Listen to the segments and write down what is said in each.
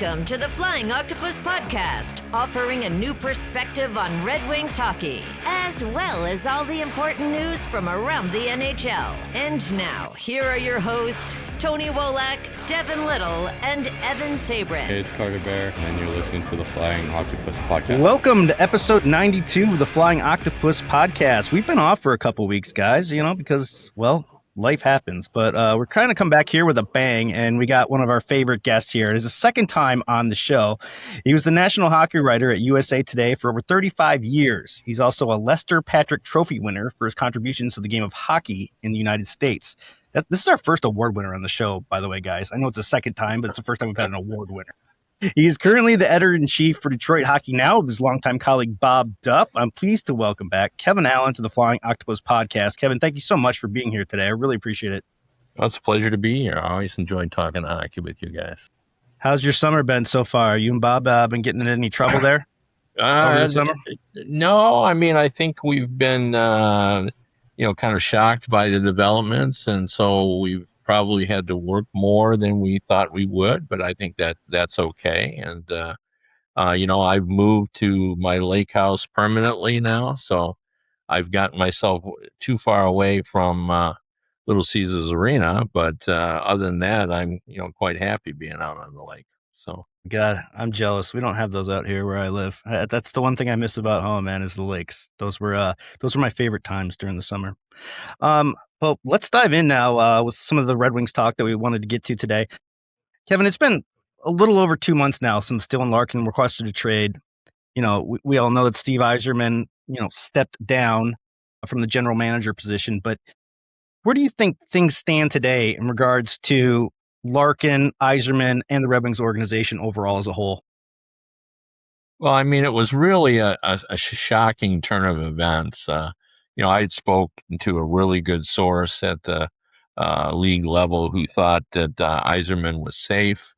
Welcome to the Flying Octopus podcast, offering a new perspective on Red Wings hockey, as well as all the important news from around the NHL. And now, here are your hosts, Tony Wolak, Devin Little, and Evan Sabrin. Hey, it's Carter Bear, and you're listening to the Flying Octopus podcast. Welcome to episode 92 of the Flying Octopus podcast. We've been off for a couple weeks, guys, because, well, life happens, but we're trying to come back here with a bang, and we got one of our favorite guests here. It is the second time on the show. He was the national hockey writer at USA Today for over 35 years. He's also a Lester Patrick Trophy winner for his contributions to the game of hockey in the United States. This is our first award winner on the show, by the way, guys. I know it's the second time, but it's the first time we've had an award winner. He is currently the editor-in-chief for Detroit Hockey Now with his longtime colleague Bob Duff. I'm pleased to welcome back Kevin Allen to the Flying Octopus podcast. Kevin, thank you so much for being here today. I really appreciate it. Well, it's a pleasure to be here. I always enjoy talking hockey with you guys. How's your summer been so far? You and Bob been getting in any trouble there over the summer? No, I think we've been kind of shocked by the developments, and so we've probably had to work more than we thought we would, but I think that's okay. And I've moved to my lake house permanently now, so I've gotten myself too far away from Little Caesars Arena, but other than that, I'm quite happy being out on the lake. So God, I'm jealous. We don't have those out here where I live. That's the one thing I miss about home, man, is the lakes. Those were my favorite times during the summer. Well, let's dive in now with some of the Red Wings talk that we wanted to get to today. Kevin, it's been a little over 2 months now since Dylan Larkin requested a trade. We all know that Steve Yzerman, stepped down from the general manager position, but where do you think things stand today in regards to Larkin, Yzerman, and the Red Wings organization overall as a whole? Well, it was really a shocking turn of events. I had spoken to a really good source at the league level who thought that Yzerman was safe.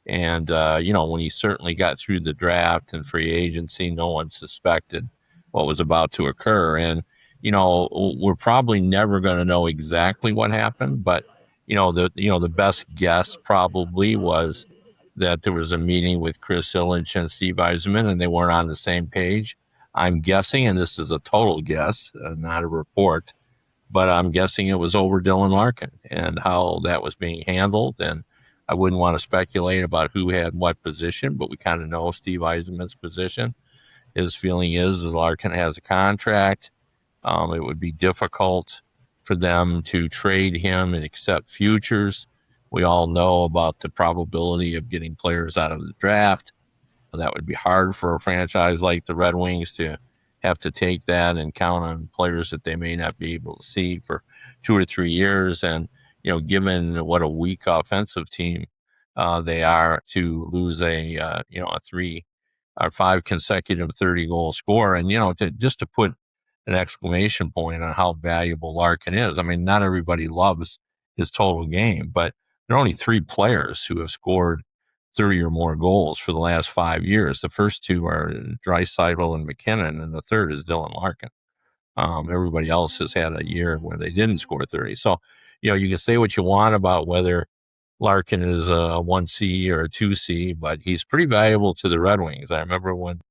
And, when he certainly got through the draft and free agency, no one suspected what was about to occur. And, we're probably never going to know exactly what happened, but the best guess probably was that there was a meeting with Chris Illich and Steve Yzerman, and they weren't on the same page. I'm guessing, and this is a total guess, not a report, but I'm guessing it was over Dylan Larkin and how that was being handled. And I wouldn't want to speculate about who had what position, but we kind of know Steve Yzerman's position. His feeling is Larkin has a contract. It would be difficult for them to trade him and accept futures. We all know about the probability of getting players out of the draft. That would be hard for a franchise like the Red Wings to have to take that and count on players that they may not be able to see for 2 or 3 years. And, given what a weak offensive team they are, to lose a 3 or 5 consecutive 30-goal score. And, to put an exclamation point on how valuable Larkin is. Not everybody loves his total game, but there are only 3 players who have scored 30 or more goals for the last 5 years. The first 2 are Draisaitl and McKinnon, and the third is Dylan Larkin. Everybody else has had a year where they didn't score 30. So, you can say what you want about whether Larkin is a 1C or a 2C, but he's pretty valuable to the Red Wings. I remember when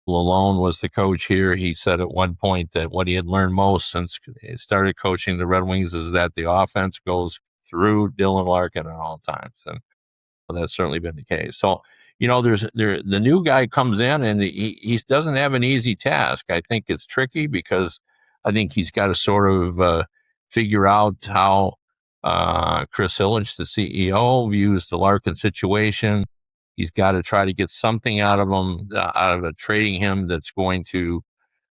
Lalone was the coach here, he said at one point that what he had learned most since he started coaching the Red Wings is that the offense goes through Dylan Larkin at all times. And that's certainly been the case. So, the new guy comes in and he doesn't have an easy task. I think it's tricky because I think he's got to sort of figure out how Chris Illich, the CEO, views the Larkin situation. He's got to try to get something out of him, out of trading him that's going to,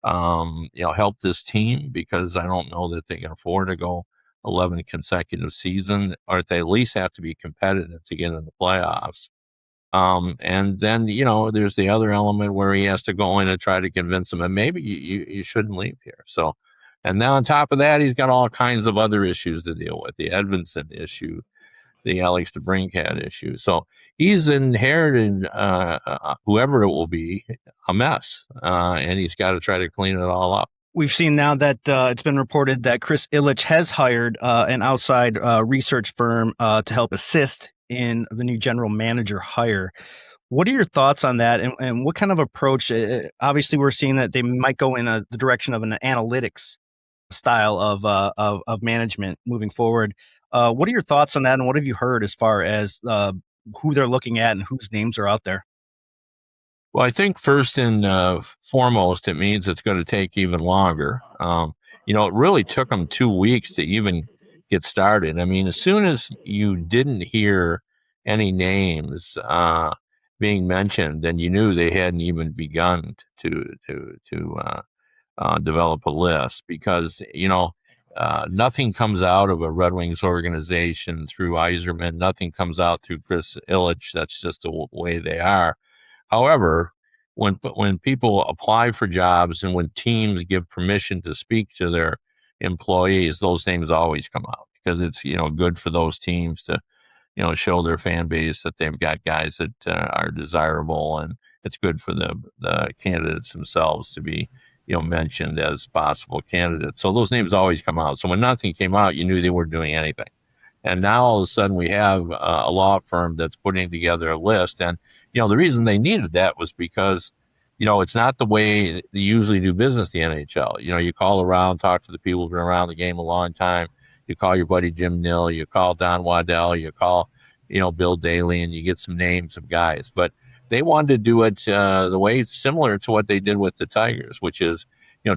help this team, because I don't know that they can afford to go 11 consecutive seasons, or they at least have to be competitive to get in the playoffs. And then, there's the other element where he has to go in and try to convince them, and maybe you shouldn't leave here. So, and now on top of that, he's got all kinds of other issues to deal with, the Edmondson issue, the DeBrincat issue. So he's inherited, whoever it will be, a mess, and he's got to try to clean it all up. We've seen now that it's been reported that Chris Illich has hired an outside research firm to help assist in the new general manager hire. What are your thoughts on that, and what kind of approach? Obviously, we're seeing that they might go in the direction of an analytics style of management moving forward. What are your thoughts on that, and what have you heard as far as who they're looking at and whose names are out there? Well, I think first and foremost, it means it's going to take even longer. It really took them 2 weeks to even get started. I mean, as soon as you didn't hear any names being mentioned, then you knew they hadn't even begun to develop a list because nothing comes out of a Red Wings organization through Yzerman. Nothing comes out through Chris Illich. That's just the way they are. However, when people apply for jobs and when teams give permission to speak to their employees, those names always come out because it's good for those teams to show their fan base that they've got guys that are desirable, and it's good for the candidates themselves to be mentioned as possible candidates. So those names always come out. So when nothing came out, you knew they weren't doing anything. And now all of a sudden we have a law firm that's putting together a list. And, the reason they needed that was because, it's not the way they usually do business in the NHL. You call around, talk to the people who've been around the game a long time. You call your buddy Jim Nill, you call Don Waddell, you call, Bill Daly, and you get some names of guys. But they wanted to do it the way it's similar to what they did with the Tigers, which is,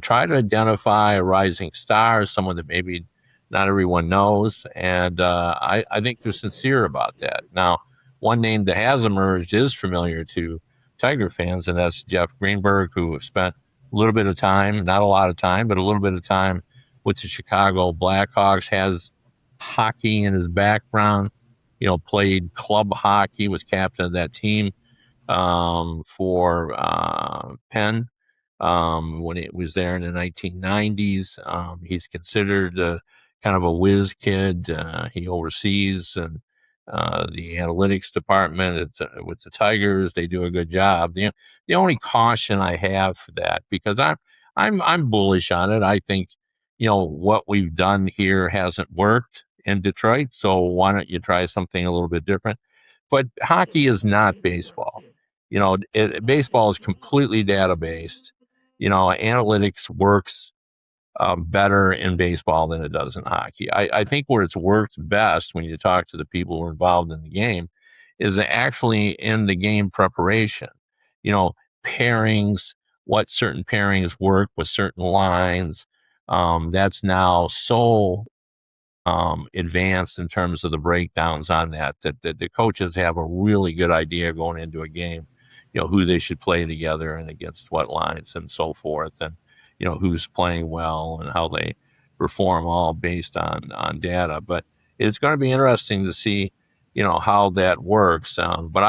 try to identify a rising star, someone that maybe not everyone knows. And I think they're sincere about that. Now, one name that has emerged is familiar to Tiger fans, and that's Jeff Greenberg, who spent a little bit of time, not a lot of time, but a little bit of time with the Chicago Blackhawks, has hockey in his background, played club hockey, was captain of that team for Penn when it was there in the 1990s. He's considered kind of a whiz kid. He oversees and the analytics department with the Tigers. They do a good job. The only caution I have for that, because I'm bullish on it. I think what we've done here hasn't worked in Detroit, so why don't you try something a little bit different? But hockey is not baseball. Baseball is completely data based. Analytics works better in baseball than it does in hockey. I think where it's worked best when you talk to the people who are involved in the game is actually in the game preparation. Pairings, what certain pairings work with certain lines. That's now so advanced in terms of the breakdowns on that the coaches have a really good idea going into a game, who they should play together and against what lines and so forth, and who's playing well and how they perform, all based on data. But it's going to be interesting to see how that works. But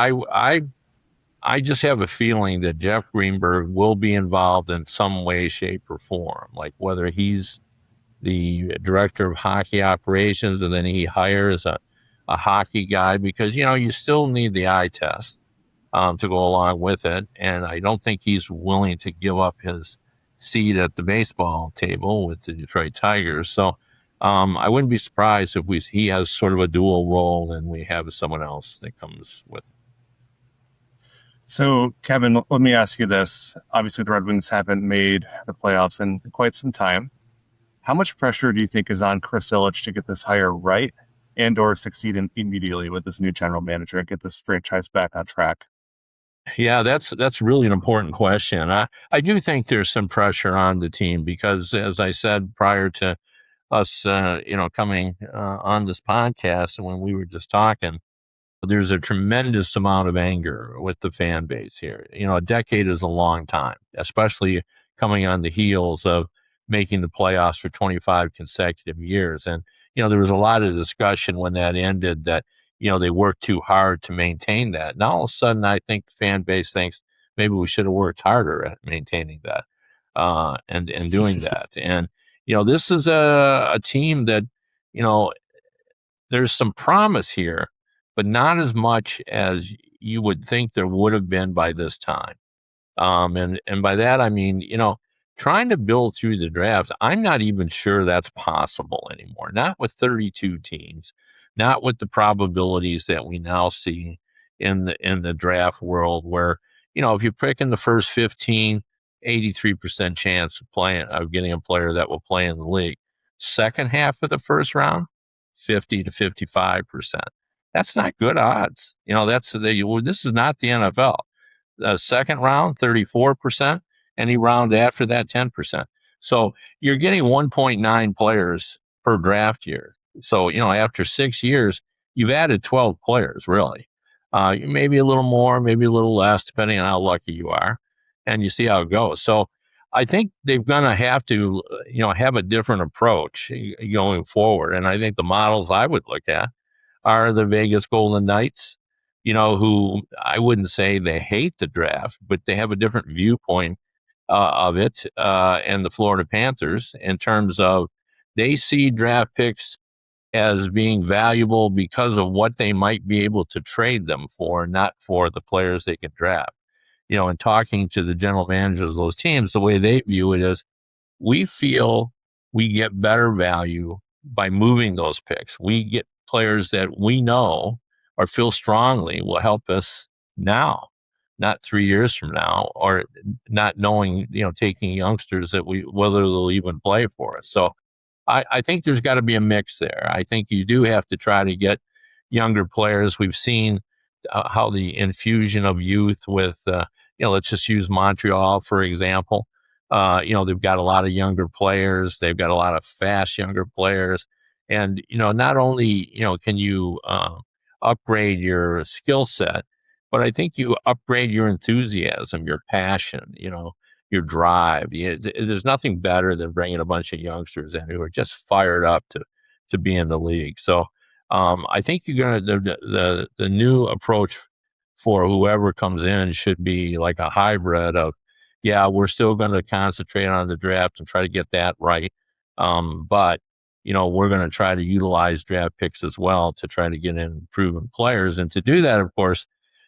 I just have a feeling that Jeff Greenberg will be involved in some way, shape, or form, like whether he's the director of hockey operations and then he hires a hockey guy, because you still need the eye test to go along with it. And I don't think he's willing to give up his seat at the baseball table with the Detroit Tigers. So I wouldn't be surprised if he has sort of a dual role and we have someone else that comes with it. So, Kevin, let me ask you this. Obviously, the Red Wings haven't made the playoffs in quite some time. How much pressure do you think is on Chris Illich to get this hire right and or succeed immediately with this new general manager and get this franchise back on track? Yeah, that's really an important question. I do think there's some pressure on the team because, as I said prior to us, coming on this podcast, and when we were just talking, there's a tremendous amount of anger with the fan base here. A decade is a long time, especially coming on the heels of making the playoffs for 25 consecutive years. And, there was a lot of discussion when that ended that, they worked too hard to maintain that. Now, all of a sudden, I think the fan base thinks maybe we should have worked harder at maintaining that and doing that. And, this is a team that, there's some promise here, but not as much as you would think there would have been by this time. And by that, I mean, trying to build through the draft, I'm not even sure that's possible anymore. Not with 32 teams, not with the probabilities that we now see in the draft world, where, if you pick in the first 15, 83% chance of getting a player that will play in the league. Second half of the first round, 50 to 55%. That's not good odds. This is not the NFL. Second round, 34%. Any round after that, 10%. So you're getting 1.9 players per draft year. So, after 6 years, you've added 12 players, really. Maybe a little more, maybe a little less, depending on how lucky you are. And you see how it goes. So I think they're going to have to, have a different approach going forward. And I think the models I would look at are the Vegas Golden Knights, who I wouldn't say they hate the draft, but they have a different viewpoint of it, and the Florida Panthers, in terms of they see draft picks as being valuable because of what they might be able to trade them for, not for the players they can draft. And talking to the general managers of those teams, the way they view it is, we feel we get better value by moving those picks. We get players that we know or feel strongly will help us now, not 3 years from now, or not knowing, taking youngsters that whether they'll even play for us. So I think there's got to be a mix there. I think you do have to try to get younger players. We've seen how the infusion of youth with, let's just use Montreal, for example. They've got a lot of younger players. They've got a lot of fast younger players. And, not only, can you upgrade your skill set, but I think you upgrade your enthusiasm, your passion, your drive. There's nothing better than bringing a bunch of youngsters in who are just fired up to be in the league. So I think you're going to, the new approach for whoever comes in should be like a hybrid of, we're still going to concentrate on the draft and try to get that right. But, we're going to try to utilize draft picks as well to try to get in proven players. And to do that, of course,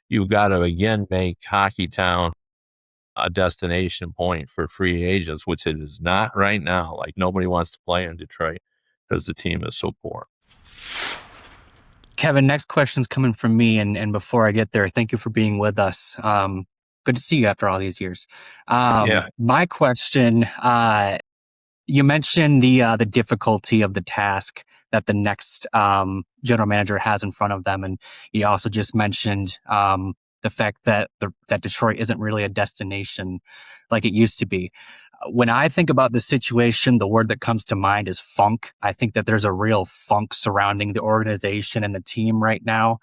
you've got to, again, make Hockey Town a destination point for free agents, which it is not right now. Like, nobody wants to play in Detroit because the team is so poor. Kevin, next question's coming from me. And before I get there, thank you for being with us. Good to see you after all these years. My question, you mentioned the difficulty of the task that the next general manager has in front of them. And you also just mentioned the fact that that Detroit isn't really a destination like it used to be. When I think about the situation, the word that comes to mind is funk. I think that there's a real funk surrounding the organization and the team right now.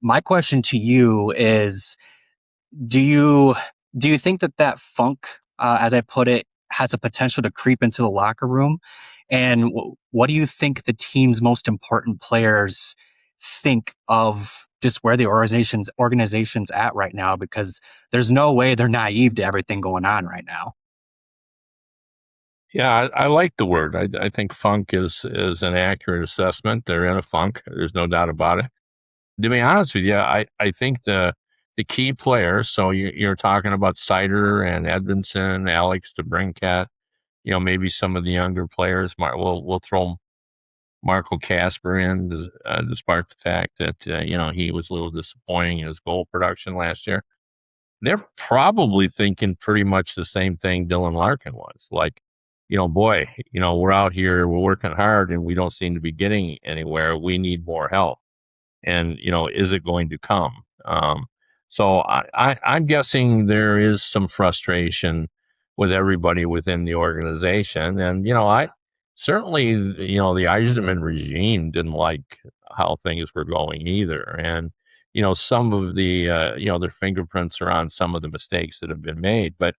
My question to you is, do you think that funk, as I put it, has a potential to creep into the locker room? And what do you think the team's most important players think of just where the organization's at right now? Because there's no way they're naive to everything going on right now. Yeah, I like the word. I think funk is an accurate assessment. They're in a funk. There's no doubt about it. To be honest with you, I think the key players, so you're talking about Cider and Edmondson, Illich, DeBrincat, maybe some of the younger players. We'll throw Marco Casper in, despite the fact that, he was a little disappointing in his goal production last year. They're probably thinking pretty much the same thing Dylan Larkin was. Like, boy, we're out here, we're working hard, and we don't seem to be getting anywhere. We need more help. And, is it going to come? So I'm guessing there is some frustration with everybody within the organization. And, I certainly, the Eiserman regime didn't like how things were going either. And, some of the, their fingerprints are on some of the mistakes that have been made, but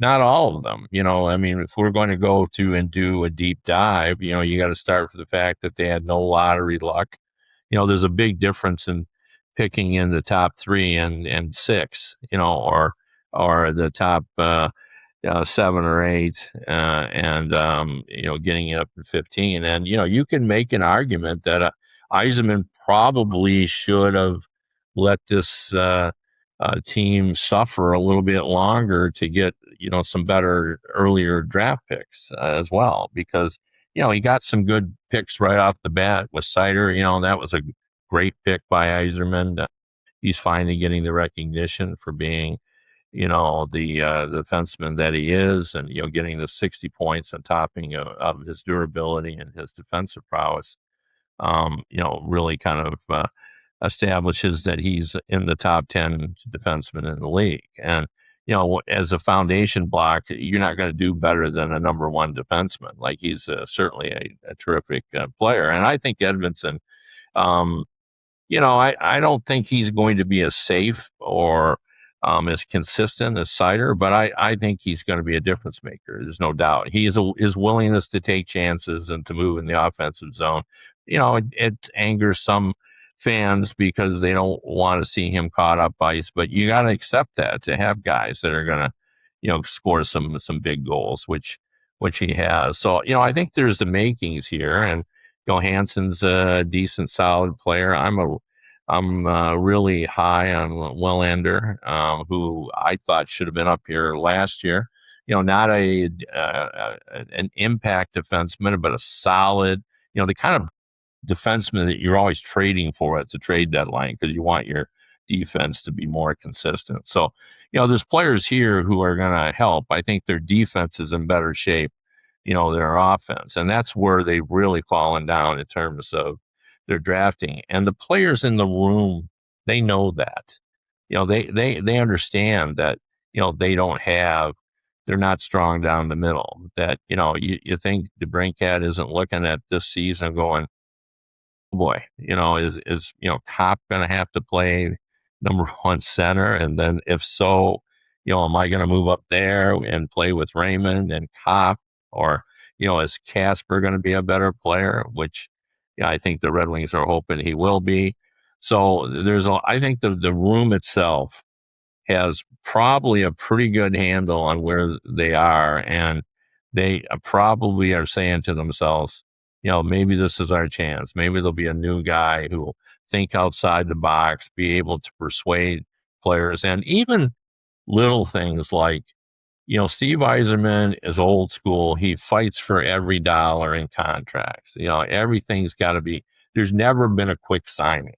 not all of them. If we're going to go to and do a deep dive, you got to start with the fact that they had no lottery luck. There's a big difference in picking in the top 3 and 6, or the top 7 or 8, and getting it up to 15. And you can make an argument that Eisenman probably should have let this team suffer a little bit longer to get some better earlier draft picks as well, because he got some good picks right off the bat with Cider. That was a great pick by Yzerman. He's finally getting the recognition for being, the defenseman that he is, and getting the 60 points on topping of his durability and his defensive prowess. Really kind of establishes that he's in the top 10 defensemen in the league. And as a foundation block, you're not going to do better than a number one defenseman. Like, he's certainly a terrific player. And I think Edmondson, I don't think he's going to be as safe or as consistent as Cider, but I think he's going to be a difference maker. There's no doubt. His willingness to take chances and to move in the offensive zone, it angers some fans because they don't want to see him caught up ice, but you got to accept that, to have guys that are going to, score some big goals, which he has. So, I think there's the makings here, and Johansson's a decent, solid player. I'm really high on Wellender, who I thought should have been up here last year. Not an impact defenseman, but a solid, the kind of defenseman that you're always trading for at the trade deadline, because you want your defense to be more consistent. So, there's players here who are going to help. I think their defense is in better shape, their offense. And that's where they've really fallen down in terms of their drafting. And the players in the room, they know that. They understand that, they're not strong down the middle. That, you think DeBrincat isn't looking at this season going, boy, is Kopp going to have to play number one center? And then if so, am I going to move up there and play with Raymond and Kopp? Or, is Casper going to be a better player? Which, I think the Red Wings are hoping he will be. So I think the room itself has probably a pretty good handle on where they are. And they probably are saying to themselves, maybe this is our chance. Maybe there'll be a new guy who will think outside the box, be able to persuade players, and even little things like, Steve Yzerman is old school. He fights for every dollar in contracts. Everything's got to be, there's never been a quick signing.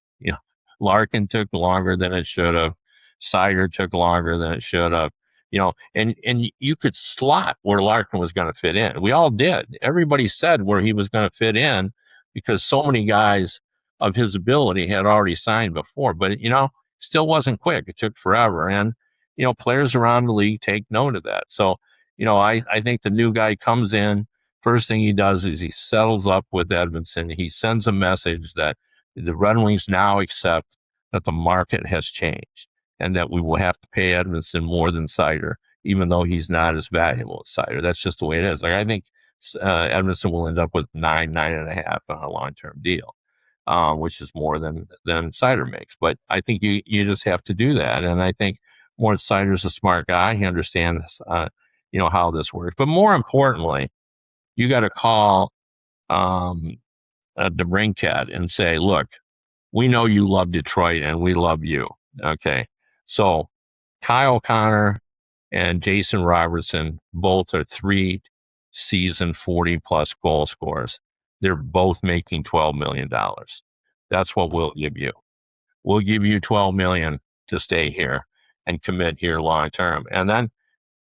Larkin took longer than it should have. Cider took longer than it should have. And you could slot where Larkin was going to fit in. We all did. Everybody said where he was going to fit in because so many guys of his ability had already signed before. But, still wasn't quick. It took forever. And, players around the league take note of that. So, I think the new guy comes in. First thing he does is he settles up with Edmondson. He sends a message that the Red Wings now accept that the market has changed, and that we will have to pay Edmondson more than Cider, even though he's not as valuable as Cider. That's just the way it is. Like, I think Edmondson will end up with 9.5 on a long-term deal, which is more than Cider makes. But I think you just have to do that. And I think Moritz Cider's a smart guy. He understands, how this works. But more importantly, you got to call DeBrincat and say, look, we know you love Detroit and we love you. Okay. So Kyle Connor and Jason Robertson both are 3-season 40-plus goal scorers. They're both making $12 million. That's what we'll give you. We'll give you $12 million to stay here and commit here long term. And then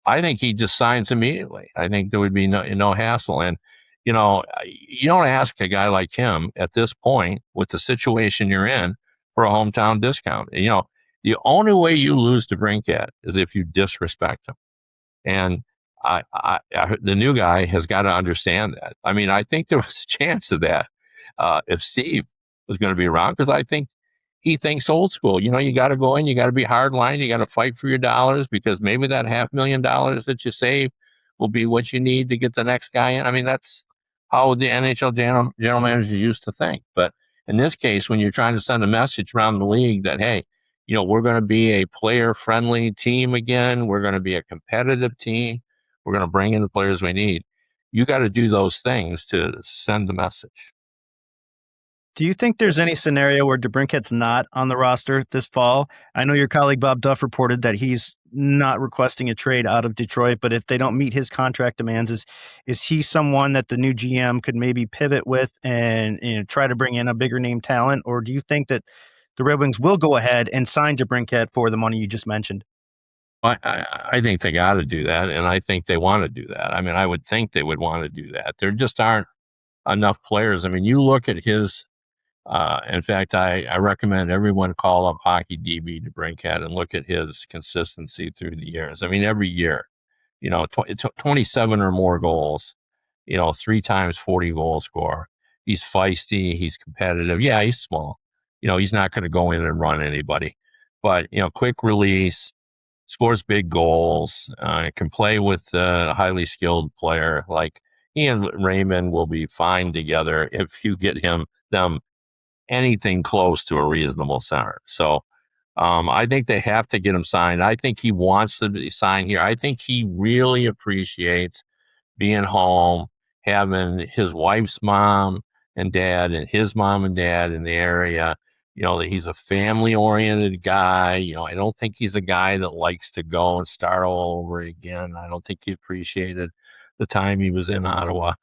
I think he just signs immediately. I think there would be no hassle. And, you don't ask a guy like him at this point with the situation you're in for a hometown discount. The only way you lose to DeBrincat is if you disrespect him. And the new guy has got to understand that. I mean, I think there was a chance of that if Steve was going to be around, because I think he thinks old school. You got to go in, you got to be hard line, you got to fight for your dollars, because maybe that $500,000 that you save will be what you need to get the next guy in. I mean, that's how the NHL general managers used to think. But in this case, when you're trying to send a message around the league that, hey, we're going to be a player-friendly team again. We're going to be a competitive team. We're going to bring in the players we need. You got to do those things to send the message. Do you think there's any scenario where DeBrincat's not on the roster this fall? I know your colleague Bob Duff reported that he's not requesting a trade out of Detroit, but if they don't meet his contract demands, is he someone that the new GM could maybe pivot with and try to bring in a bigger name talent? Or do you think that the Red Wings will go ahead and sign DeBrincat for the money you just mentioned? I think they got to do that, and I think they want to do that. I mean, I would think they would want to do that. There just aren't enough players. I mean, you look at his. In fact, I recommend everyone call up Hockey DB DeBrincat and look at his consistency through the years. I mean, every year, 27 or more goals, 3 times 40 goal score. He's feisty. He's competitive. Yeah, he's small. He's not going to go in and run anybody, but, quick release, scores big goals, can play with a highly skilled player. Like he and Raymond will be fine together if you get them anything close to a reasonable center. So I think they have to get him signed. I think he wants to be signed here. I think he really appreciates being home, having his wife's mom and dad and his mom and dad in the area. That he's a family-oriented guy. I don't think he's a guy that likes to go and start all over again. I don't think he appreciated the time he was in Ottawa.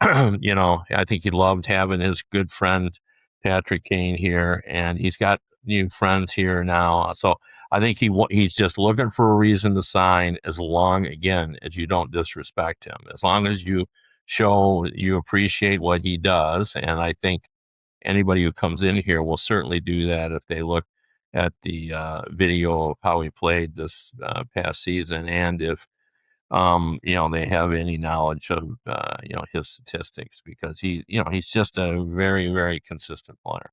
I think he loved having his good friend Patrick Kane here, and he's got new friends here now. So I think he's just looking for a reason to sign, as long, again, as you don't disrespect him, as long as you show you appreciate what he does. And I think anybody who comes in here will certainly do that if they look at the video of how he played this past season, and if they have any knowledge of his statistics, because he's just a very, very consistent player.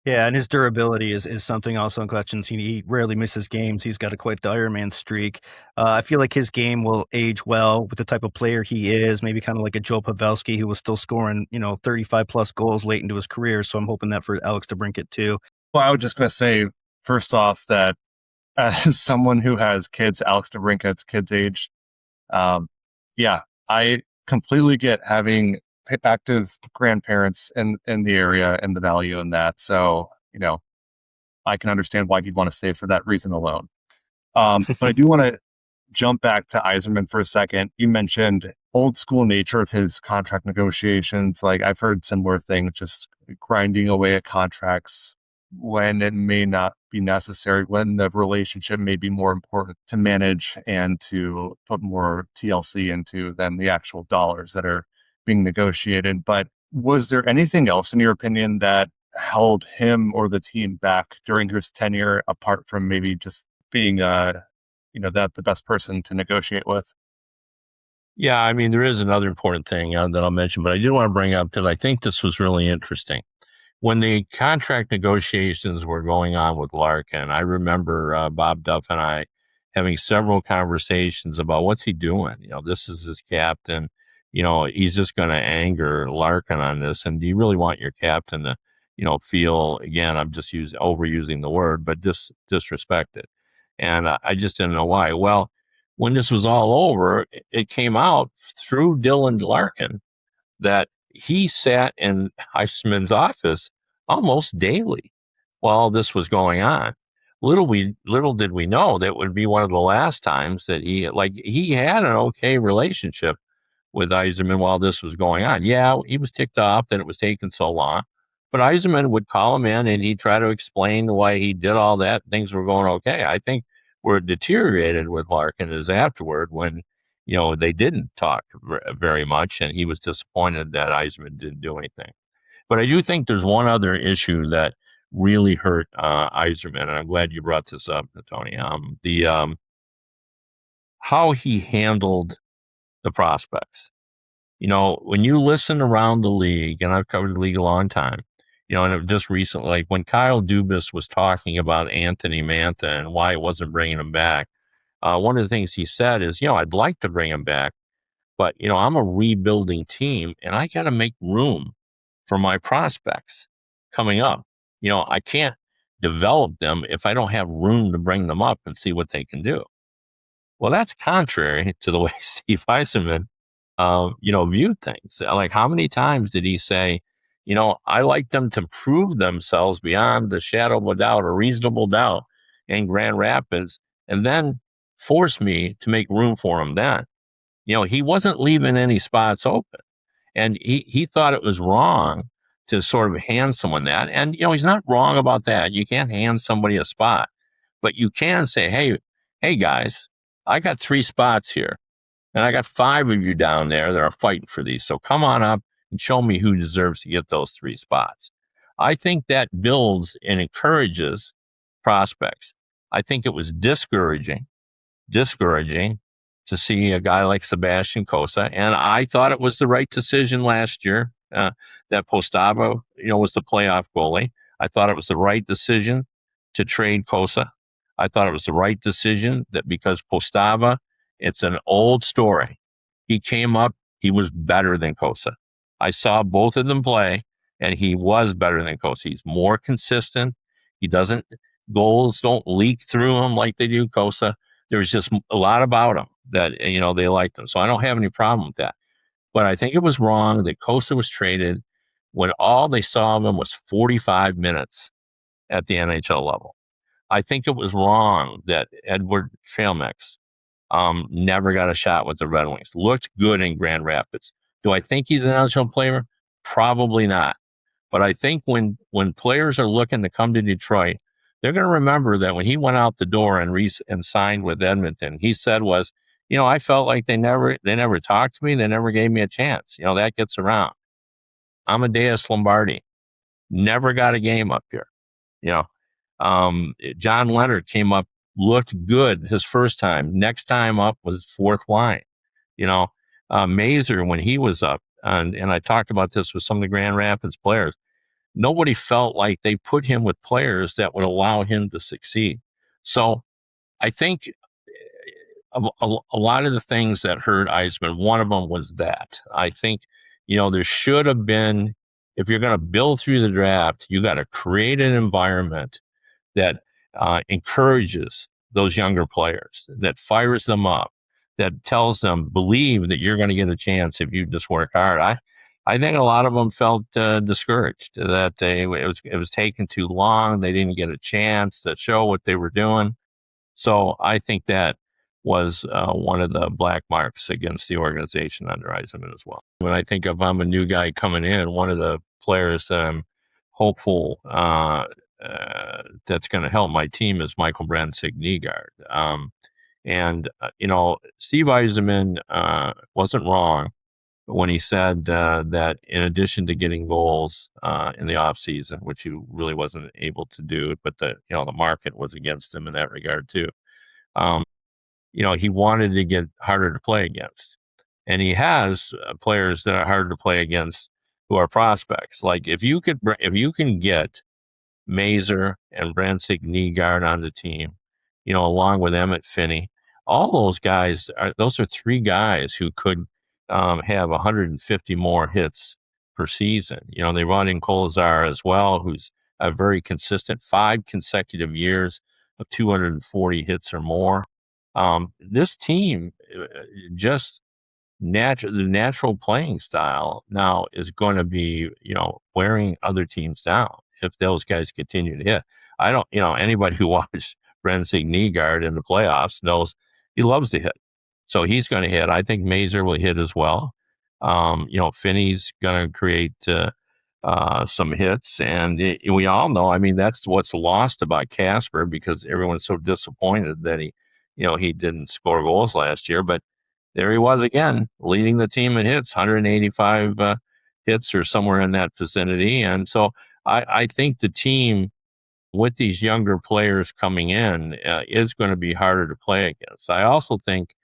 Yeah, and his durability is something also in questions. He rarely misses games. He's got a quite the Iron Man streak. I feel like his game will age well with the type of player he is, maybe kind of like a Joe Pavelski, who was still scoring 35-plus goals late into his career. So I'm hoping that for Alex DeBrincat too. Well, I was just going to say, first off, that as someone who has kids, Alex DeBrincat's kids' age, I completely get having active grandparents in the area and the value in that. So, I can understand why you'd want to stay for that reason alone. But I do want to jump back to Yzerman for a second. You mentioned old school nature of his contract negotiations. Like, I've heard similar things, just grinding away at contracts when it may not be necessary, when the relationship may be more important to manage and to put more TLC into than the actual dollars that are being negotiated. But was there anything else, in your opinion, that held him or the team back during his tenure, apart from maybe just being, that the best person to negotiate with? Yeah, I mean, there is another important thing that I'll mention, but I did want to bring up, because I think this was really interesting. When the contract negotiations were going on with Larkin, I remember Bob Duff and I having several conversations about what's he doing. This is his captain. He's just going to anger Larkin on this. And do you really want your captain to, feel, again, I'm just overusing the word, but disrespected? And I just didn't know why. Well, when this was all over, it came out through Dylan Larkin that he sat in Heisman's office almost daily while this was going on. Little did we know that would be one of the last times that he had an okay relationship with Yzerman while this was going on. Yeah, he was ticked off that it was taking so long, but Yzerman would call him in and he'd try to explain why he did all that. Things were going okay. I think where it deteriorated with Larkin is afterward, when they didn't talk very much, and he was disappointed that Yzerman didn't do anything. But I do think there's one other issue that really hurt Yzerman, and I'm glad you brought this up, Tony. How he handled the prospects. When you listen around the league, and I've covered the league a long time, and just recently, like when Kyle Dubas was talking about Anthony Mantha and why it wasn't bringing him back, one of the things he said is, I'd like to bring him back, but, I'm a rebuilding team and I got to make room for my prospects coming up. I can't develop them if I don't have room to bring them up and see what they can do. Well, that's contrary to the way Steve Yzerman, viewed things. Like, how many times did he say, I like them to prove themselves beyond the shadow of a doubt or reasonable doubt in Grand Rapids, and then force me to make room for him then. He wasn't leaving any spots open, and he thought it was wrong to sort of hand someone that. And, he's not wrong about that. You can't hand somebody a spot, but you can say, hey guys, I got 3 spots here, and I got 5 of you down there that are fighting for these. So come on up and show me who deserves to get those 3 spots. I think that builds and encourages prospects. I think it was discouraging to see a guy like Sebastian Cossa, and I thought it was the right decision last year that Postava, was the playoff goalie. I thought it was the right decision to trade Cossa. I thought it was the right decision that because Postava, it's an old story. He came up, he was better than Cossa. I saw both of them play, and he was better than Cossa. He's more consistent. Goals don't leak through him like they do Cossa. There's just a lot about him that, they liked him. So I don't have any problem with that. But I think it was wrong that Cossa was traded when all they saw of him was 45 minutes at the NHL level. I think it was wrong that Edward Trailmix never got a shot with the Red Wings. Looked good in Grand Rapids. Do I think he's an NHL player? Probably not. But I think when players are looking to come to Detroit, they're going to remember that when he went out the door and signed with Edmonton, he said was, I felt like they never talked to me. They never gave me a chance. That gets around. Amadeus Lombardi never got a game up here. John Leonard came up, looked good his first time. Next time up was 4th line. Mazur, when he was up, and I talked about this with some of the Grand Rapids players, nobody felt like they put him with players that would allow him to succeed. So I think a lot of the things that hurt Eisman, one of them was that. I think, there should have been, if you're going to build through the draft, you got to create an environment that encourages those younger players, that fires them up, that tells them, believe that you're going to get a chance if you just work hard. I think a lot of them felt discouraged that it was taking too long. They didn't get a chance to show what they were doing. So I think that was one of the black marks against the organization under Eisenman as well. When I think of I'm a new guy coming in, one of the players that I'm hopeful that's going to help my team is Michael Brandt-Signigaard. Steve Eisenman wasn't wrong when he said that in addition to getting goals in the offseason, which he really wasn't able to do, but the market was against him in that regard too. He wanted to get harder to play against. And he has players that are harder to play against who are prospects. Like if you can get Mazur and Brandt-Signigaard on the team, along with Emmett Finney, all those guys those are 3 guys who could have 150 more hits per season. They brought in Kolazar as well, who's a very consistent 5 consecutive years of 240 hits or more. This team just the natural playing style now is going to be, wearing other teams down if those guys continue to hit. I don't, anybody who watched Brandt-Signigaard in the playoffs knows he loves to hit. So he's going to hit. I think Mazur will hit as well. Finney's going to create some hits. And we all know, that's what's lost about Casper because everyone's so disappointed that he didn't score goals last year. But there he was again, leading the team in hits, 185 hits or somewhere in that vicinity. And so I think the team with these younger players coming in is going to be harder to play against. I also think,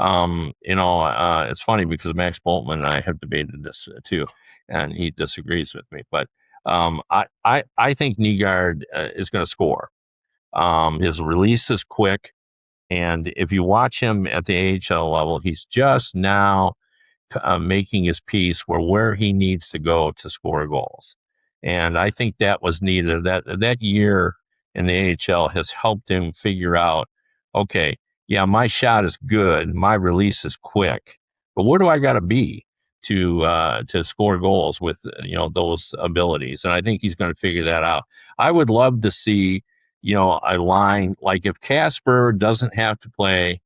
it's funny because Max Boltman and I have debated this too, and he disagrees with me. But I think Nygaard is going to score. His release is quick. And if you watch him at the AHL level, he's just now making his piece where he needs to go to score goals. And I think that was needed. That year in the AHL has helped him figure out, okay, yeah, my shot is good. My release is quick. But where do I got to be? to score goals with those abilities, and I think he's going to figure that out. I would love to see a line like if Casper doesn't have to play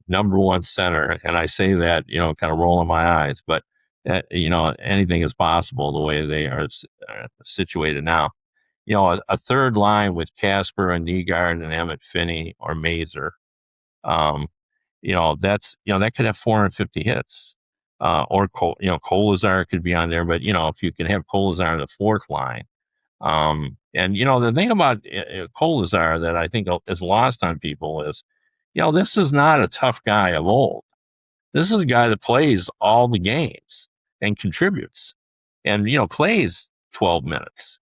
number one center, and I say that kind of rolling my eyes, but anything is possible the way they are situated now. A third line with Casper and Nygaard and Emmett Finney or Mazer, that could have 450 hits. Or Kolazar could be on there, but if you can have Kolazar on the fourth line, and the thing about Kolazar that I think is lost on people is, this is not a tough guy of old. This is a guy that plays all the games and contributes, and plays 12 minutes.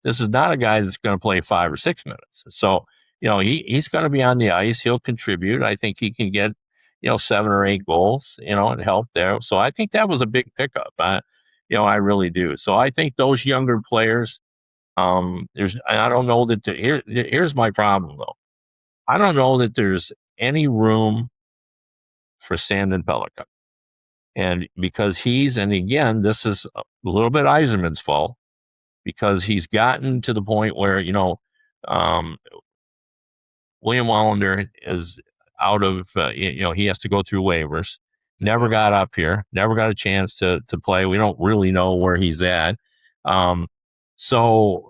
This is not a guy that's going to play 5 or 6 minutes. So he's going to be on the ice. He'll contribute. I think he can get 7 or 8 goals, and help there. So I think that was a big pickup. I really do. So I think those younger players, I don't know that here's my problem though. I don't know that there's any room for Sandin Pellikka. And because and again, this is a little bit Yzerman's fault, because he's gotten to the point where, William Wallander is out of, he has to go through waivers. Never got up here, never got a chance to play. We don't really know where he's at. So,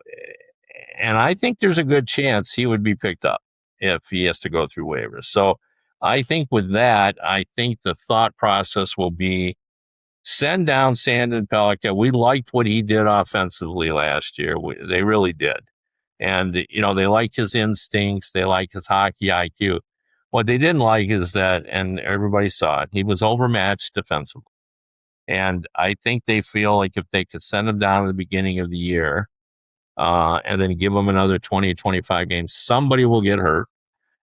and I think there's a good chance he would be picked up if he has to go through waivers. So I think with that, I think the thought process will be send down Sandin Pellikka. We liked what he did offensively last year. They really did. And, they like his instincts. They like his hockey IQ. What they didn't like is that, and everybody saw it, he was overmatched defensively. And I think they feel like if they could send him down at the beginning of the year, and then give him another 20 or 25 games, somebody will get hurt,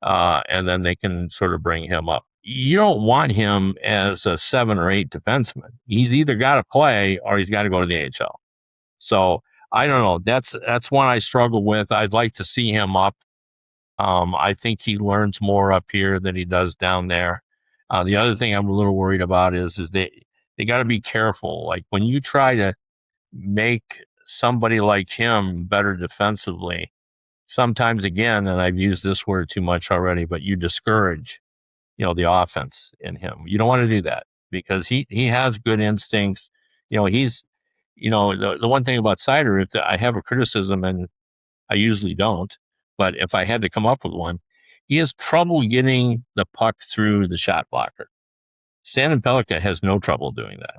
and then they can sort of bring him up. You don't want him as a 7 or 8 defenseman. He's either got to play or he's got to go to the AHL. So I don't know. That's one I struggle with. I'd like to see him up. I think he learns more up here than he does down there. The other thing I'm a little worried about is they got to be careful. Like when you try to make somebody like him better defensively, sometimes again, and I've used this word too much already, but you discourage, the offense in him. You don't want to do that because he has good instincts. He's, the one thing about Cider, if I have a criticism, and I usually don't, but if I had to come up with one, he has trouble getting the puck through the shot blocker. Sandin Pellikka has no trouble doing that.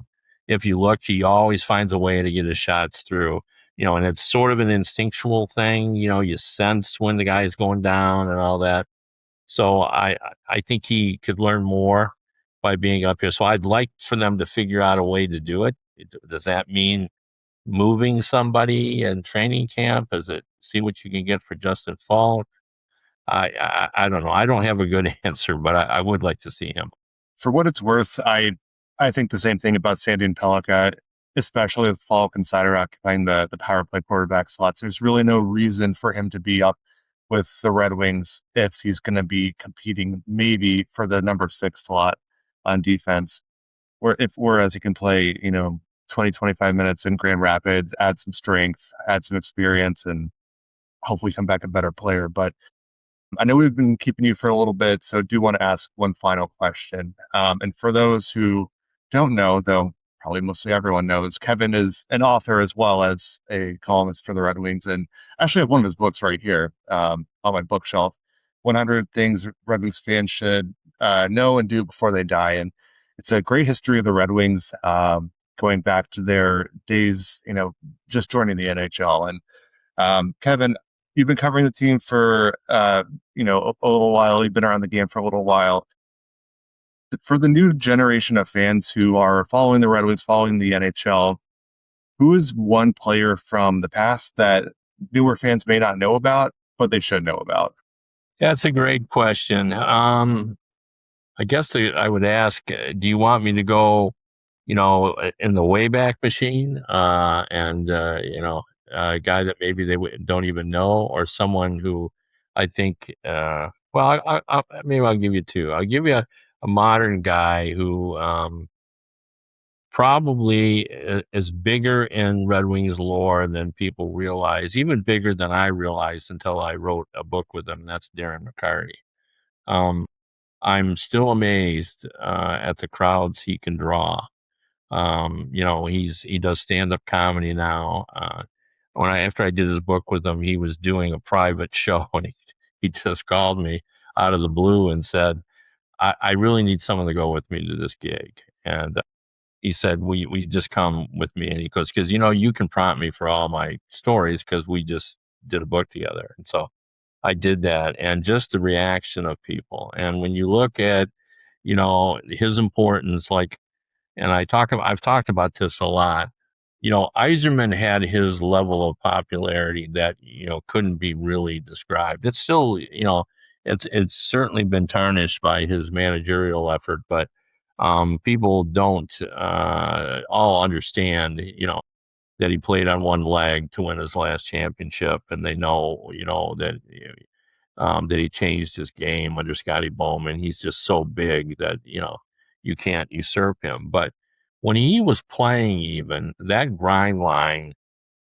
If you look, he always finds a way to get his shots through, and it's sort of an instinctual thing. You sense when the guy's going down and all that. So I think he could learn more by being up here. So I'd like for them to figure out a way to do it. Does that mean moving somebody in training camp? Is it see what you can get for Justin Falk? I don't know. I don't have a good answer, but I would like to see him. For what it's worth, I think the same thing about Sandin Pellikka, especially with Falk and Cider occupying the power play quarterback slots. There's really no reason for him to be up with the Red Wings if he's going to be competing maybe for the number 6 slot on defense, whereas he can play, 20, 25 minutes in Grand Rapids, add some strength, add some experience, and hopefully come back a better player. But I know we've been keeping you for a little bit, so I do want to ask one final question. And for those who don't know, though probably mostly everyone knows, Kevin is an author as well as a columnist for the Red Wings. And actually I have one of his books right here on my bookshelf, 100 Things Red Wings fans should know and do before they die. And it's a great history of the Red Wings, going back to their days, just joining the NHL. And Kevin, you've been covering the team for, a little while. You've been around the game for a little while. For the new generation of fans who are following the Red Wings, following the NHL, who is one player from the past that newer fans may not know about, but they should know about? That's a great question. I guess I would ask, do you want me to go, in the Wayback Machine, and a guy that maybe they don't even know, or someone who I think, maybe I'll give you two. I'll give you a modern guy who probably is bigger in Red Wings lore than people realize, even bigger than I realized until I wrote a book with him. And that's Darren McCarty. I'm still amazed at the crowds he can draw. He does stand-up comedy now. After I did his book with him, he was doing a private show, and he just called me out of the blue and said, I really need someone to go with me to this gig. And he said, we just come with me. And he goes, because, you can prompt me for all my stories because we just did a book together. And so I did that, and just the reaction of people. And when you look at, his importance, and I've talked about this a lot. Yzerman had his level of popularity that, couldn't be really described. It's still, it's certainly been tarnished by his managerial effort, but people don't all understand, that he played on one leg to win his last championship, and they know, that he changed his game under Scotty Bowman. He's just so big that, you can't usurp him. But when he was playing, even that grind line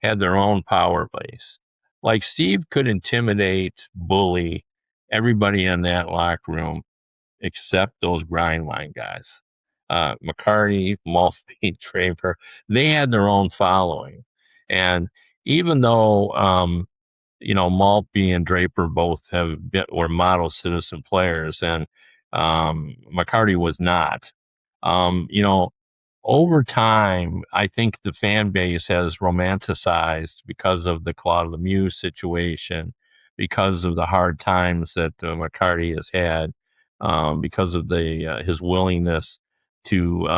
had their own power base. Like, Steve could intimidate, bully everybody in that locker room except those grind line guys. McCarty, Maltby, Draper, they had their own following. And even though, Maltby and Draper both were model citizen players, and McCarty was not. Over time, I think the fan base has romanticized because of the Claude Lemieux situation, because of the hard times that McCarty has had, because of his willingness to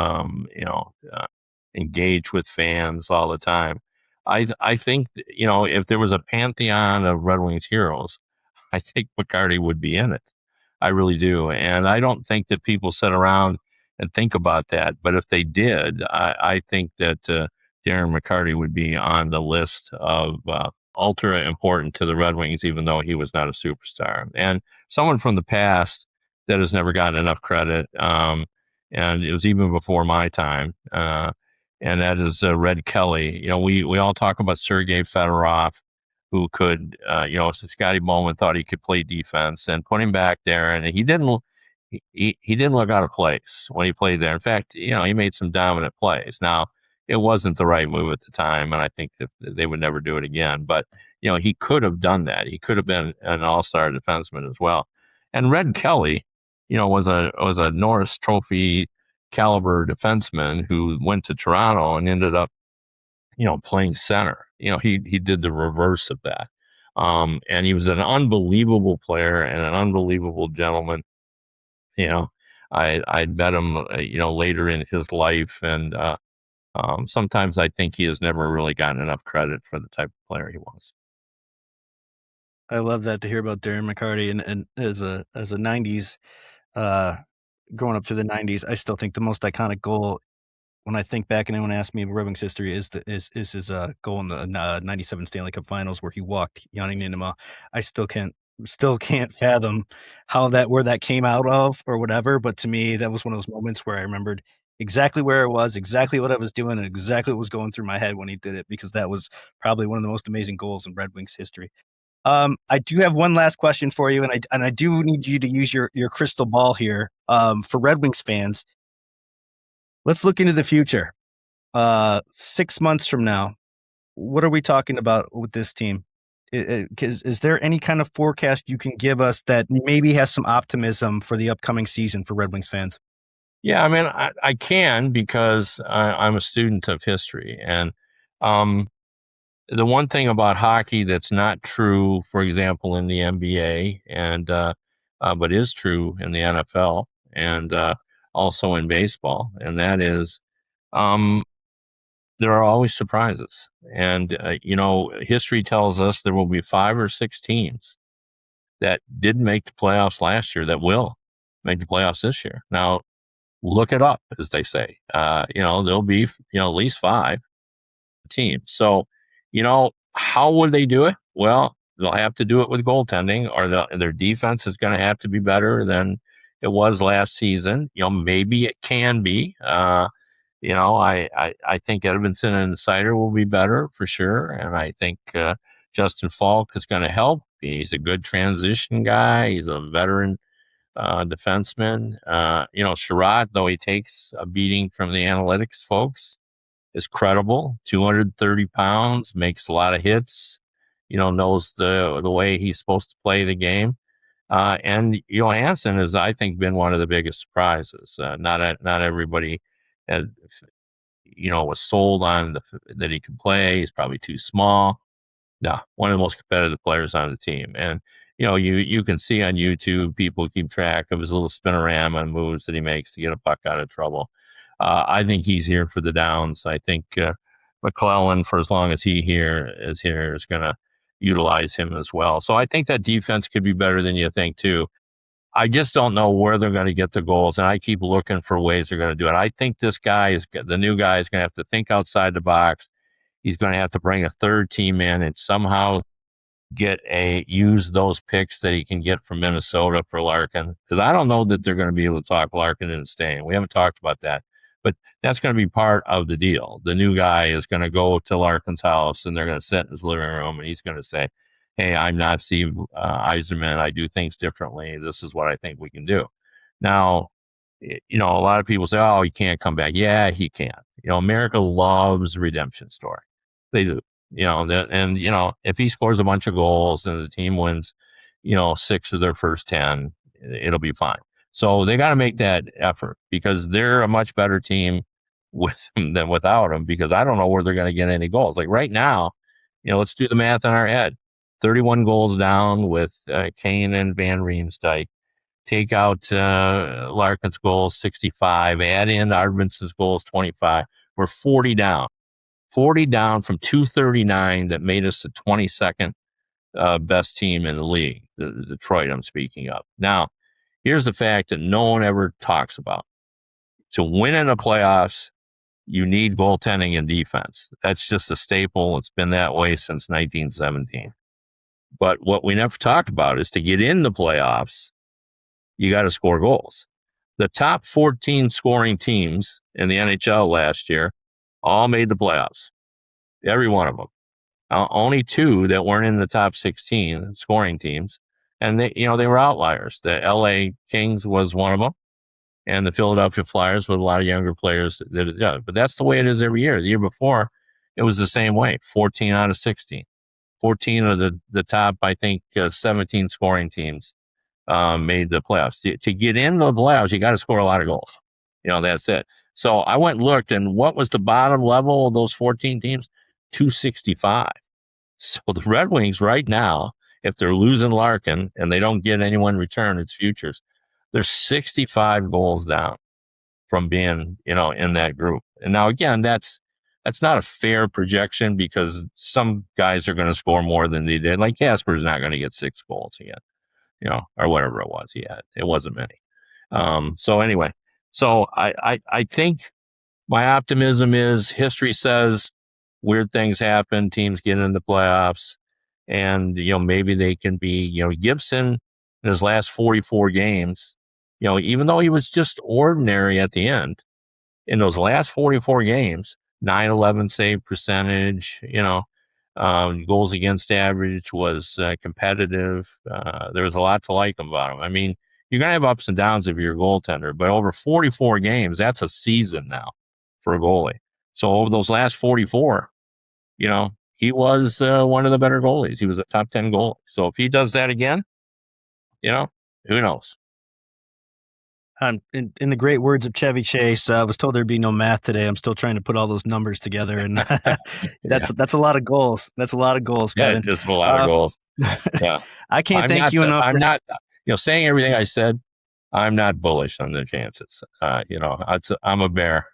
engage with fans all the time. I think, if there was a pantheon of Red Wings heroes, I think McCarty would be in it. I really do. And I don't think that people sit around and think about that. But if they did, I think that Darren McCarty would be on the list of ultra important to the Red Wings, even though he was not a superstar. And someone from the past that has never gotten enough credit, and it was even before my time, and that is Red Kelly. We all talk about Sergei Fedorov, who could, Scotty Bowman thought he could play defense, and put him back there, and he didn't look out of place when he played there. In fact, he made some dominant plays. Now, it wasn't the right move at the time, and I think that they would never do it again. But, he could have done that. He could have been an all-star defenseman as well. And Red Kelly, was a Norris Trophy caliber defenseman who went to Toronto and ended up, playing center. He did the reverse of that. And he was an unbelievable player and an unbelievable gentleman. I'd met him, later in his life, and sometimes I think he has never really gotten enough credit for the type of player he was. I love that, to hear about Darren McCarty, and as a 90s, growing up through the 90s, I still think the most iconic goal, when I think back and anyone asks me about Red Wings history, is his goal in the 97 Stanley Cup Finals where he walked Yanni Niinimaa. I still can't fathom where that came out of or whatever, but to me, that was one of those moments where I remembered exactly where I was, exactly what I was doing, and exactly what was going through my head when he did it, because that was probably one of the most amazing goals in Red Wings history. I do have one last question for you, and I do need you to use your crystal ball here. For Red Wings fans, let's look into the future. 6 months from now, what are we talking about with this team? Is there any kind of forecast you can give us that maybe has some optimism for the upcoming season for Red Wings fans? Yeah, I mean, I can, because I'm a student of history. And the one thing about hockey that's not true, for example, in the NBA, and but is true in the NFL, and also in baseball, and that is there are always surprises. And, history tells us there will be 5 or 6 teams that didn't make the playoffs last year that will make the playoffs this year. Now, look it up, as they say. There'll be, at least 5 teams. So, how would they do it? Well, they'll have to do it with goaltending, or their defense is going to have to be better than it was last season. Maybe it can be. I think Edmondson and Cider will be better for sure. And I think Justin Falk is going to help. He's a good transition guy. He's a veteran defenseman. Sherratt, though he takes a beating from the analytics folks, is credible. 230 pounds, makes a lot of hits, knows the way he's supposed to play the game. And Johansson has, I think, been one of the biggest surprises. Not everybody had, was sold on that he could play. He's probably too small. No, one of the most competitive players on the team. And, you can see on YouTube, people keep track of his little spinorama moves that he makes to get a puck out of trouble. I think he's here for the downs. I think McClellan, for as long as he is going to utilize him as well. So I think that defense could be better than you think, too. I just don't know where they're going to get the goals, and I keep looking for ways they're going to do it. I think the new guy is going to have to think outside the box. He's going to have to bring a third team in and somehow use those picks that he can get from Minnesota for Larkin, because I don't know that they're going to be able to talk Larkin into staying. We haven't talked about that, but that's going to be part of the deal. The new guy is going to go to Larkin's house, and they're going to sit in his living room, and he's going to say, hey, I'm not Steve Yzerman. I do things differently. This is what I think we can do. Now, a lot of people say, oh, he can't come back. Yeah, he can. America loves redemption story. They do. If he scores a bunch of goals and the team wins, 6 of their first 10, it'll be fine. So they got to make that effort, because they're a much better team with him than without him, because I don't know where they're going to get any goals. Like right now, let's do the math in our head. 31 goals down with Kane and Van Riemsdyk. Take out Larkin's goals, 65. Add in Edmondson's goals, 25. We're 40 down. 40 down from 239 that made us the 22nd best team in the league, the Detroit I'm speaking of. Now, here's the fact that no one ever talks about. To win in the playoffs, you need goaltending and defense. That's just a staple. It's been that way since 1917. But what we never talk about is to get in the playoffs, you got to score goals. The top 14 scoring teams in the NHL last year all made the playoffs. Every one of them. Only 2 that weren't in the top 16 scoring teams. And they were outliers. The LA Kings was one of them, and the Philadelphia Flyers with a lot of younger players. But that's the way it is every year. The year before, it was the same way. 14 out of 16. 14 of the top, I think, 17 scoring teams made the playoffs. To get into the playoffs, you got to score a lot of goals. That's it. So I went and looked, and what was the bottom level of those 14 teams? 265. So the Red Wings right now, if they're losing Larkin and they don't get anyone return its futures, they're 65 goals down from being, in that group. And now, again, that's not a fair projection, because some guys are going to score more than they did. Like Casper's not going to get 6 goals again, or whatever it was he had. It wasn't many. So anyway. So I think my optimism is history says weird things happen, teams get into playoffs, and, maybe they can be, Gibson in his last 44 games, even though he was just ordinary at the end, in those last 44 games, 9/11 save percentage, goals against average was competitive. There was a lot to like about him. I mean, you're going to have ups and downs if you're a goaltender, but over 44 games, that's a season now for a goalie. So over those last 44, he was one of the better goalies. He was a top 10 goalie. So if he does that again, who knows? In the great words of Chevy Chase, I was told there'd be no math today. I'm still trying to put all those numbers together, and that's a lot of goals. That's a lot of goals, Kevin. Yeah, just a lot of goals. Yeah, I can't thank you enough. I'm not, saying everything I said. I'm not bullish on their chances. I'm a bear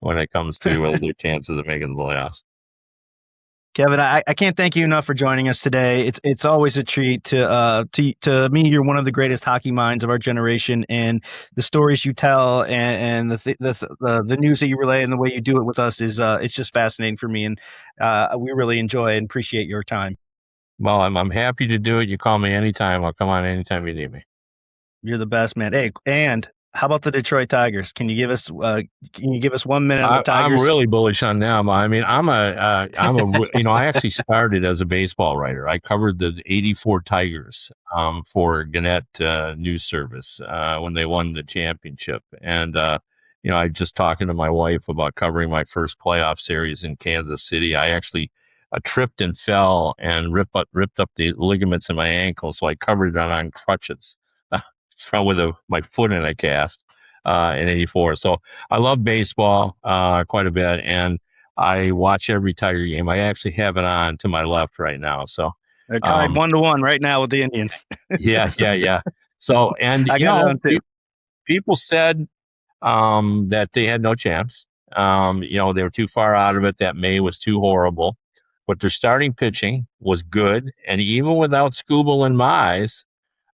when it comes to their chances of making the playoffs. Kevin, I can't thank you enough for joining us today. It's always a treat to me. You're one of the greatest hockey minds of our generation, and the stories you tell and the news that you relay and the way you do it with us is it's just fascinating for me, and we really enjoy and appreciate your time. Well, I'm happy to do it. You call me anytime. I'll come on anytime you need me. You're the best, man. Hey, and How about the Detroit Tigers? Can you give us 1 minute on the I'm Tigers? really bullish on them. I mean, I actually started as a baseball writer. I covered the '84 Tigers for Gannett News Service when they won the championship. And I just talking to my wife about covering my first playoff series in Kansas City. I actually tripped and fell and ripped up the ligaments in my ankle, so I covered it on crutches with my foot in a cast in '84. So I love baseball quite a bit, and I watch every Tiger game. I actually have it on to my left right now. So They're tied 1-1 right now with the Indians. yeah. So, and I got it on too. People said that they had no chance. They were too far out of it. That May was too horrible, but their starting pitching was good, and even without Skubal and Mize.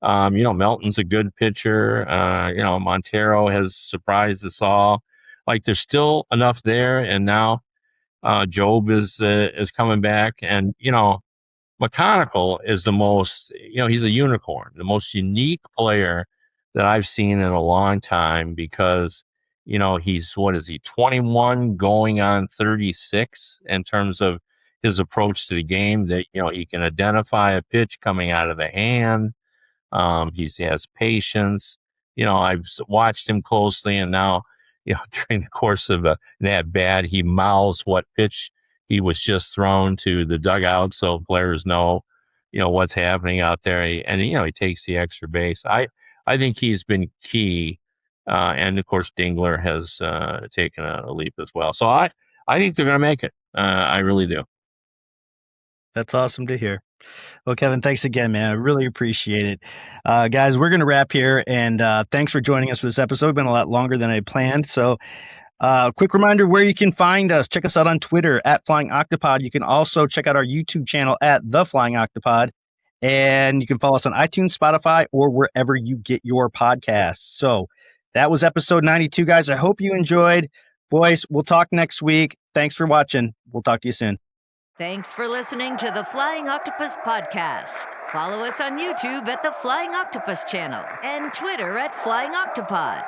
Melton's a good pitcher. Montero has surprised us all. Like, there's still enough there, and now Job is coming back, and McConnell is the most. He's a unicorn, the most unique player that I've seen in a long time because he's 21 going on 36 in terms of his approach to the game. That he can identify a pitch coming out of the hand. He has patience. I've watched him closely, and now, during the course of an at-bat, he mouths what pitch he was just thrown to the dugout, so players know, what's happening out there. He takes the extra base. I think he's been key, and of course Dingler has taken a leap as well. So I think they're going to make it. I really do. That's awesome to hear. Well, Kevin, thanks again, man. I really appreciate it. Guys, we're going to wrap here, and thanks for joining us for this episode. It's been a lot longer than I planned. So quick reminder where you can find us. Check us out on Twitter at Flying Octopod. You can also check out our YouTube channel at The Flying Octopod, and you can follow us on iTunes, Spotify, or wherever you get your podcasts. So that was episode 92, guys. I hope you enjoyed. Boys, we'll talk next week. Thanks for watching. We'll talk to you soon. Thanks for listening to the Flying Octopus Podcast. Follow us on YouTube at the Flying Octopus channel and Twitter at Flying Octopod.